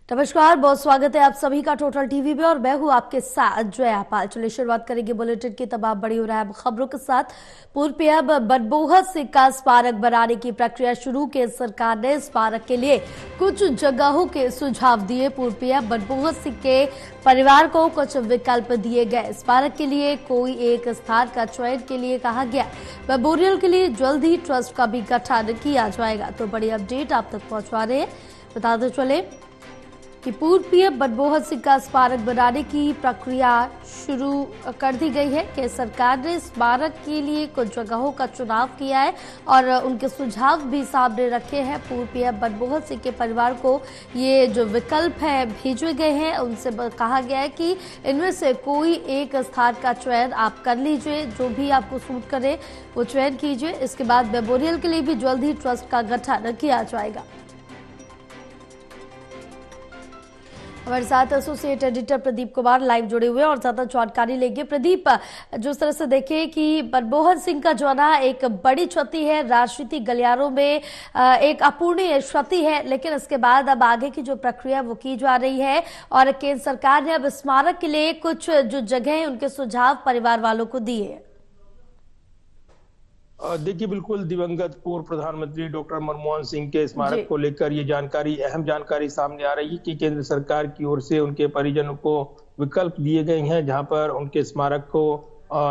नमस्कार, बहुत स्वागत है आप सभी का टोटल टीवी में और मैं हूं आपके साथ जया पाल। चलिए शुरुआत करेंगे बुलेटिन की तमाम बड़ी और अहम खबरों के साथ। पूर्व पीएम मनमोहन सिंह का स्मारक बनाने की प्रक्रिया शुरू। केंद्र सरकार ने स्मारक के लिए कुछ जगहों के सुझाव दिए। पूर्व पीएम मनमोहन सिंह के परिवार को कुछ विकल्प दिए गए। स्मारक के लिए कोई एक स्थान का चयन के लिए कहा गया। मेमोरियल के लिए जल्द ही ट्रस्ट का भी गठन किया जाएगा। तो बड़ी अपडेट आप तक पहुंचा रहे हैं। बताते चले कि पूर्व पीएम मनमोहन सिंह का स्मारक बनाने की प्रक्रिया शुरू कर दी गई है। केंद्र सरकार ने स्मारक के लिए कुछ जगहों का चुनाव किया है और उनके सुझाव भी सामने रखे हैं। पूर्व पीएम मनमोहन सिंह के परिवार को ये जो विकल्प है भेजे गए हैं, उनसे कहा गया है कि इनमें से कोई एक स्थान का चयन आप कर लीजिए, जो भी आपको सूट करे वो चयन कीजिए। इसके बाद मेमोरियल के लिए भी जल्द ही ट्रस्ट का गठन किया जाएगा। हमारे साथ associate editor Pradeep Kumar live जुड़े हुए और ज्यादा जानकारी लेंगे। प्रदीप, जिस तरह से देखें कि मनमोहन सिंह का जो ना एक बड़ी क्षति है, राजनीतिक गलियारों में एक अपूर्णीय क्षति है, लेकिन इसके बाद अब आगे की जो प्रक्रिया वो की जा रही है और केंद्र सरकार ने अब स्मारक के लिए कुछ जो जगह है उनके सुझाव परिवार वालों को दिए। देखिए, बिल्कुल दिवंगत पूर्व प्रधानमंत्री डॉक्टर मनमोहन सिंह के स्मारक को लेकर ये जानकारी, अहम जानकारी सामने आ रही है कि केंद्र सरकार की ओर से उनके परिजनों को विकल्प दिए गए हैं जहां पर उनके स्मारक को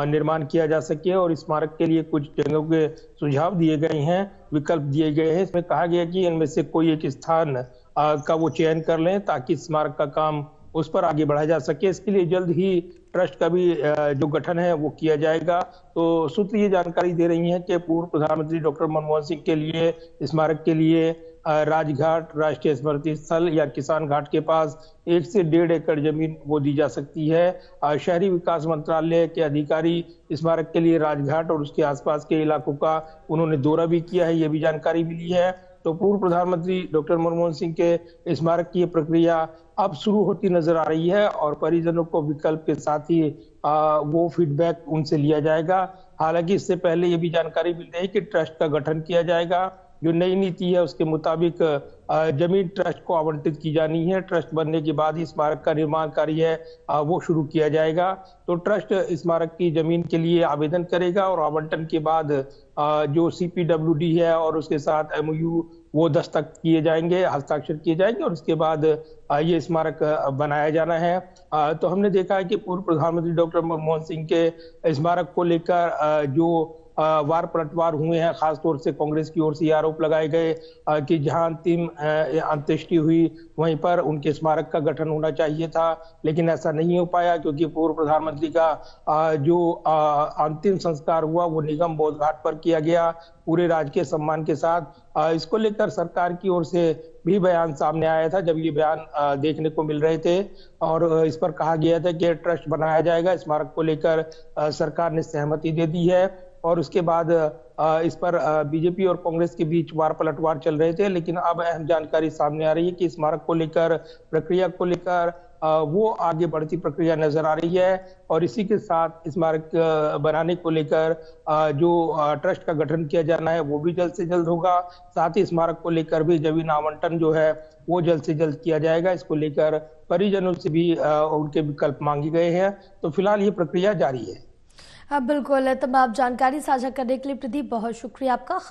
निर्माण किया जा सके और स्मारक के लिए कुछ जगहों के सुझाव दिए गए हैं, विकल्प दिए गए हैं। इसमें कहा गया कि इनमें से कोई एक स्थान का वो चयन कर लें ताकि स्मारक का काम उस पर आगे बढ़ाया जा सके। इसके लिए जल्द ही ट्रस्ट का भी जो गठन है वो किया जाएगा। तो सूत्र ये जानकारी दे रही हैं कि पूर्व प्रधानमंत्री डॉक्टर मनमोहन सिंह के लिए स्मारक के लिए राजघाट, राष्ट्रीय स्मृति स्थल या किसान घाट के पास 1 से 1.5 एकड़ जमीन वो दी जा सकती है। शहरी विकास मंत्रालय के अधिकारी स्मारक के लिए राजघाट और उसके आसपास के इलाकों का उन्होंने दौरा भी किया है, ये भी जानकारी मिली है। तो पूर्व प्रधानमंत्री डॉक्टर मनमोहन सिंह के स्मारक की प्रक्रिया अब शुरू होती नजर आ रही है और परिजनों को विकल्प के साथ ही वो फीडबैक उनसे लिया जाएगा। हालांकि इससे पहले ये भी जानकारी मिल रही है कि ट्रस्ट का गठन किया जाएगा। जो नई नीति है उसके मुताबिक जमीन ट्रस्ट को आवंटित की जानी है। ट्रस्ट बनने के बाद ही स्मारक का निर्माण कार्य है वो शुरू किया जाएगा। तो ट्रस्ट स्मारक की जमीन के लिए आवेदन करेगा और आवंटन के बाद जो CPWD है और उसके साथ MOU वो दस्तखत किए जाएंगे, हस्ताक्षर किए जाएंगे और उसके बाद ये स्मारक बनाया जाना है। तो हमने देखा है कि पूर्व प्रधानमंत्री डॉक्टर मनमोहन सिंह के स्मारक को लेकर जो वार पलटवार हुए हैं, खासतौर से कांग्रेस की ओर से आरोप लगाए गए कि जहां अंतिम अंत्येष्टि हुई वहीं पर उनके स्मारक का गठन होना चाहिए था, लेकिन ऐसा नहीं हो पाया क्योंकि पूर्व प्रधानमंत्री का जो अंतिम संस्कार हुआ वो निगम बोध घाट पर किया गया पूरे राजकीय सम्मान के साथ। इसको लेकर सरकार की ओर से भी बयान सामने आया था जब ये बयान देखने को मिल रहे थे और इस पर कहा गया था कि ट्रस्ट बनाया जाएगा। स्मारक को लेकर सरकार ने सहमति दे दी है और उसके बाद इस पर बीजेपी और कांग्रेस के बीच वार पलटवार चल रहे थे, लेकिन अब अहम जानकारी सामने आ रही है कि स्मारक को लेकर, प्रक्रिया को लेकर वो आगे बढ़ती प्रक्रिया नजर आ रही है और इसी के साथ स्मारक बनाने को लेकर जो ट्रस्ट का गठन किया जाना है वो भी जल्द से जल्द होगा। साथ ही स्मारक को लेकर भी जमीन आवंटन जो है वो जल्द से जल्द किया जाएगा। इसको लेकर परिजनों से भी उनके विकल्प मांगे गए हैं। तो फिलहाल ये प्रक्रिया जारी है। हाँ बिल्कुल, तमाम जानकारी साझा करने के लिए प्रदीप बहुत शुक्रिया आपका।